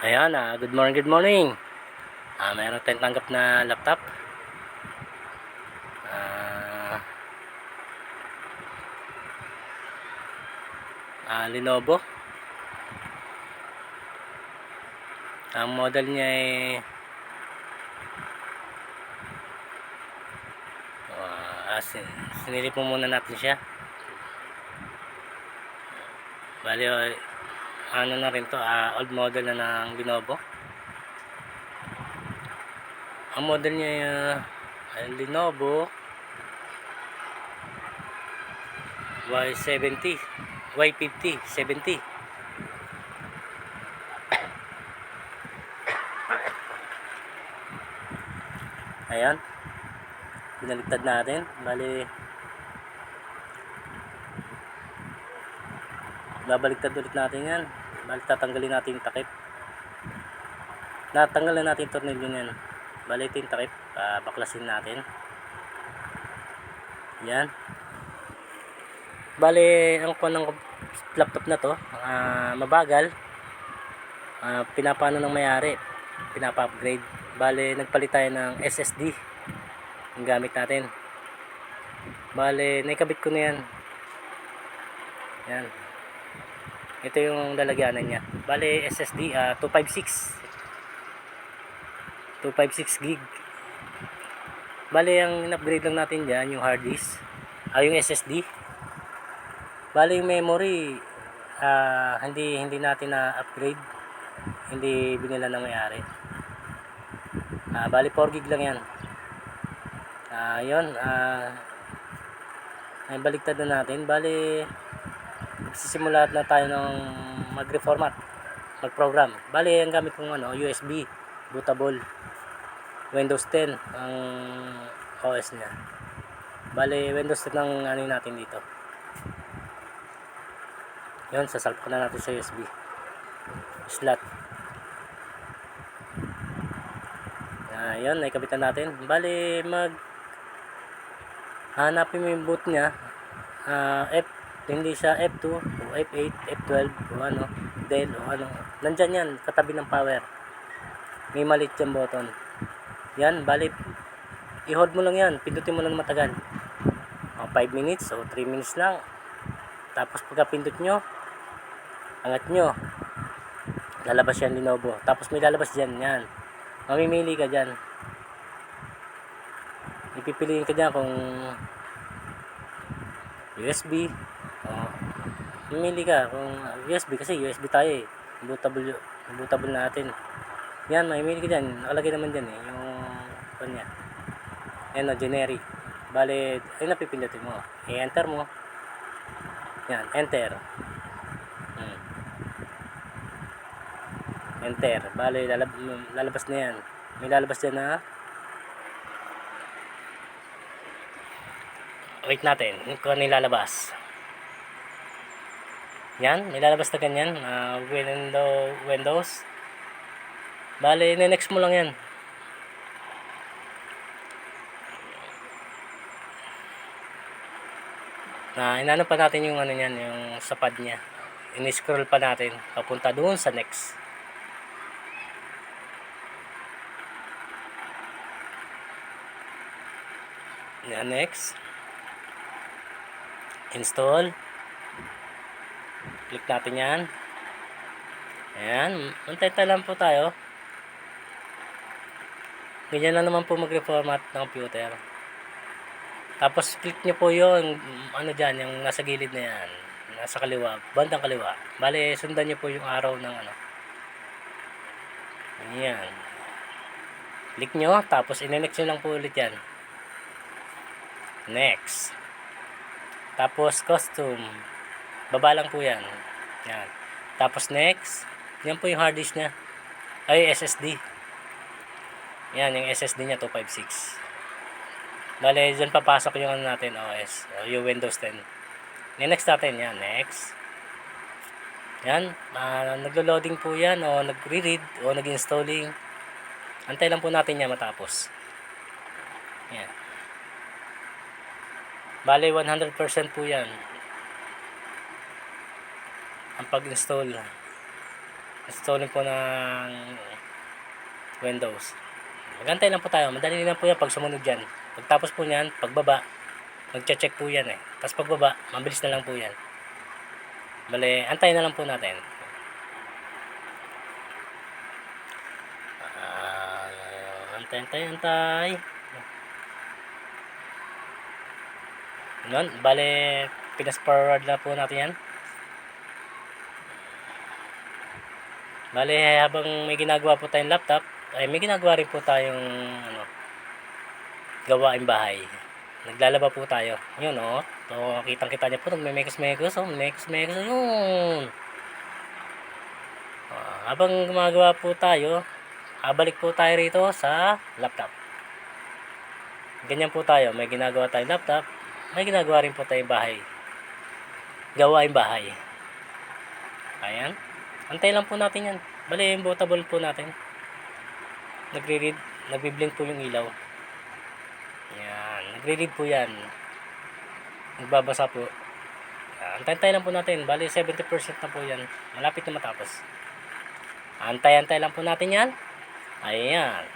Ayan, good morning, good morning. Mayroon tayong tanggap na laptop. Lenovo. Ang model niya ay sinilip mo muna natin siya. Bali, ano na rin to, old model na ng Lenovo. Ang model niya ay Lenovo Y70, Y50, 70. Ayan, binaliktad natin. Bali, babaliktad ulit natin yan. Bali, tatanggalin natin yung takip. Natanggalan natin yung tornilyo niyan. Bali, ito yung takip. Baklasin natin. Yan. Bali, ang kuha ng laptop na to, mabagal. Pinapano ng mayari, pinapa-upgrade. Bali, nagpalit tayo ng SSD ang gamit natin. Bali, naikabit ko na yan. Yan. Ito yung lalagyanan niya. Bali, SSD 256 gig. Bali, ang in-upgrade lang natin dyan yung hard disk, yung SSD. Bali, yung memory hindi natin na-upgrade, hindi binila ng may-ari. Bali 4 gig lang yan. Yun, ay baliktad na natin. Bali, magsisimula na tayo ng mag-reformat, mag-program. Bali, ang gamit kong USB, bootable, Windows 10 ang OS niya. Bali, Windows 10 ang ano natin dito. Yun, sasalp ko na natin sa USB slot. Yun, naikabitan natin. Bali, hanapin mo yung boot niya. Hindi siya F2 o F8, F12 o Dell o nandyan yan, katabi ng power. May maliit yung button. Yan, bali, i-hold mo lang yan, pindutin mo lang matagal. 5 minutes o 3 minutes lang. Tapos pagka pindot nyo, angat nyo, lalabas yan Lenovo. Tapos may lalabas dyan, yan. Mamimili ka dyan. Ipipiliin ka dyan kung USB. Mamili ka kung USB, kasi USB tayo eh. Bootable natin. Yan, mamimili ka dyan. Nakalagay naman dyan eh, yung kanya. Yan generic. Bale, ay napipindutin mo. I-enter mo. Yan, enter. Enter. Bale, lalabas na yan. May lalabas dyan na wait natin kung ano yung lalabas. Yan, may lalabas na ganyan. Windows. Bale, next mo lang yan. Inano pa natin yung niyan, yung sa pad niya. Ini-scroll pa natin papunta doon sa next. Yan, next. Install. Click natin yan. Ayan, antay lang po tayo. Ganyan lang naman po mag-reformat ng computer. Tapos click nyo po yung dyan, yung nasa gilid na yan, nasa kaliwa, bandang kaliwa. Bale, sundan nyo po yung arrow ng yan. Click nyo, tapos in-next nyo lang po ulit yan. Next. Tapos custom, baba lang po yan. Yan. Tapos next. Yan po yung hard disk nya, ay SSD. Yan, yung SSD nya 256. Bale, dyan papasok yung natin OS, yung Windows 10. Next natin yan, next. Yan, naglo-loading po yan, o nagre-read, o nag-installing. Antay lang po natin yan matapos. Yan. Bale, 100% po yan ang pag-install. installing po ng Windows. Magantay lang po tayo. Madali lang po yan pag sumunod yan. Pagtapos po yan, pagbaba, magche-check po yan eh. Tapos pagbaba, mabilis na lang po yan. Bale, antayin na lang po natin. Antay. Yun, bale, pinas-forward na po natin yan. Bale, habang may ginagawa po tayong laptop, ay may ginagawa rin po tayong gawaing bahay. Naglalaba po tayo. Yun, oh. So, kitang-kita niya po, nagme-mekos-mekos, oh. Mekos-mekos, yun. Habang gumagawa po tayo, balik po tayo rito sa laptop. Ganyan po tayo. May ginagawa tayong laptop, may ginagawa rin po tayong bahay. Gawaing bahay. Ayan. Antay lang po natin yan. Bali, yung bootable po natin. Nagre-read. Nagbi-blink po yung ilaw. Ayan. Nagre-read po yan. Nagbabasa po. Antay lang po natin. Bali, 70% na po yan. Malapit na matapos. Antay lang po natin yan. Ayan.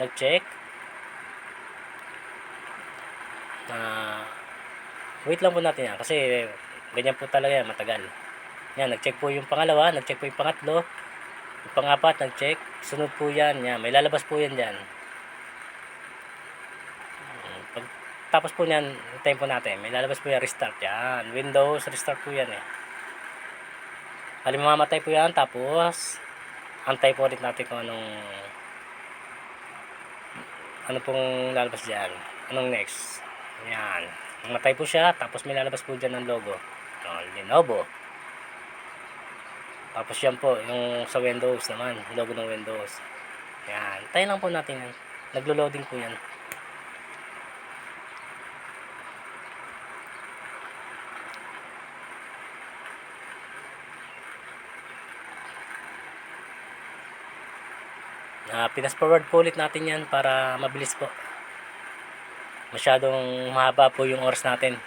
Nag-check. Wait lang po natin yan. Kasi, ganyan po talaga yan. Matagal. Yan, nag-check po yung pangalawa, nag-check po yung pangatlo, yung pangapat, nag-check, sunod po yan, yan, may lalabas po yan dyan. Tapos po yan, hintayin po natin, may lalabas po yan, restart yan, Windows, restart po yan eh. Halim mamamatay po yan, tapos, antay po ulit natin kung ano pong lalabas dyan, anong next, yan, mamatay po siya, tapos may lalabas po dyan ng logo, Lenovo. Tapos yan po, yung sa Windows naman, logo ng Windows. Yan, tayo lang po natin yan. Naglo-loading po yan. Pinas-forward po ulit natin yan para mabilis po. Masyadong mahaba po yung oras natin.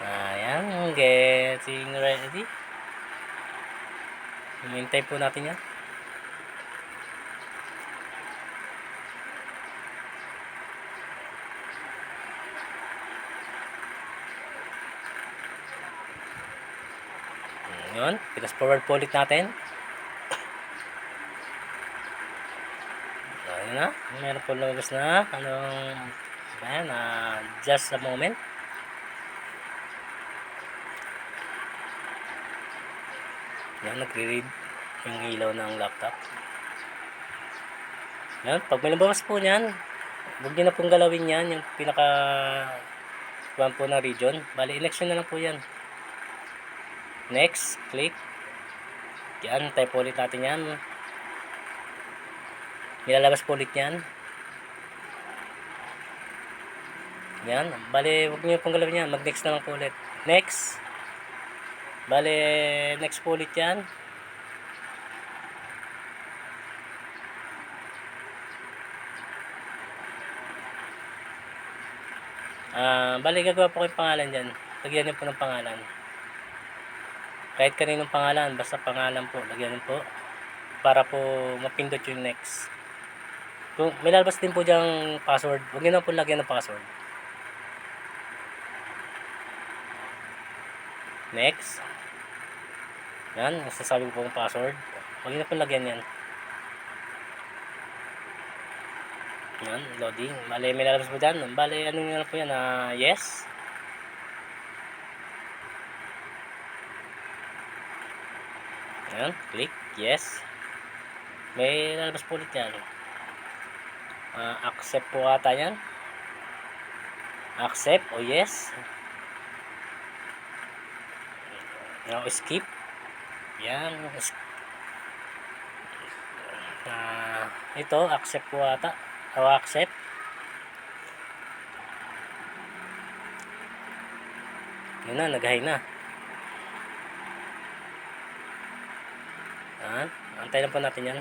Ayan, getting ready. Hintay po natin yan. Yun, pinas-forward po ulit natin. Ayun na, meron po lumabas na. Ayan, just a moment. Yan, nagre-read yung ilaw ng laptop. Yan, pag may lumabas po niyan, huwag nyo na pong galawin yan, yung pinaka kuwan po na region. Bali, election na lang po yan. Next, click. Yan, type ulit natin yan. Nilalabas po ulit yan. Yan, bali, huwag nyo pong galawin yan, mag-next na lang po ulit. Next. Bale, next po ulit yan. Bale, gagawa po kayong pangalan dyan. Lagyan niyo po ng pangalan. Kahit kaninong pangalan, basta pangalan po. Lagyan niyo po. Para po mapindot yung next. Kung may lalabas din po dyang password, huwag niyo na po lagyan ng password. Next. Yan, nasasabi ko pong password. Huwag na pong lagyan yan. Yan, loading. Bale, may lalabas po dyan. Bale, ano nyo na po yan? Yes. Yan, click. Yes. May lalabas po ulit yan. Accept po ata yan. Accept o yes. Now, skip. Yan. Ito, accept po ata. O, accept. Yun na, nag-high na. Antay lang po natin yan.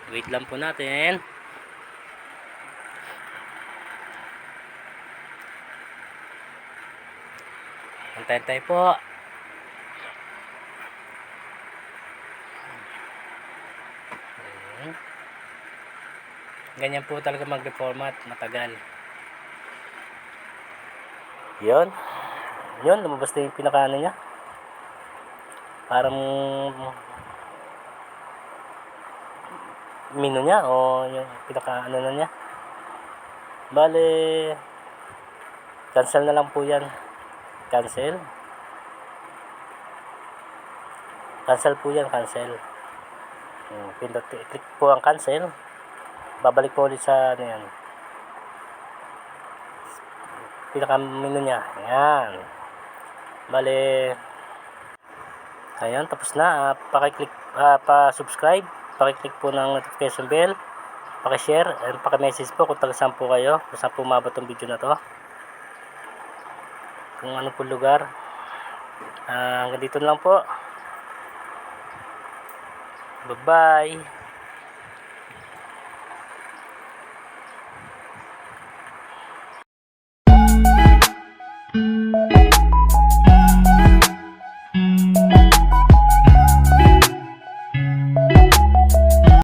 Wait lang po natin. Antay po. Ganyan po talaga mag-reformat, matagal. Yun. Yun, lumabas na yung pinakaano niya. Parang menu niya o yung pinakaano na niya. Bale, cancel na lang po yan. Cancel. Cancel po yan, cancel. Pindot, click po ang cancel. Babalik po ulit sa ano yan. Pinaka-menu niya. Ayan. Bale, ayan, tapos na. Paki-click, pa-subscribe. Paki-click po ng notification bell. Paki-share. And paki-message po kung taga-saan po kayo. Kung saan po umabot ang video na to. Kung ano po lugar. Hanggang dito lang po. Bye-bye.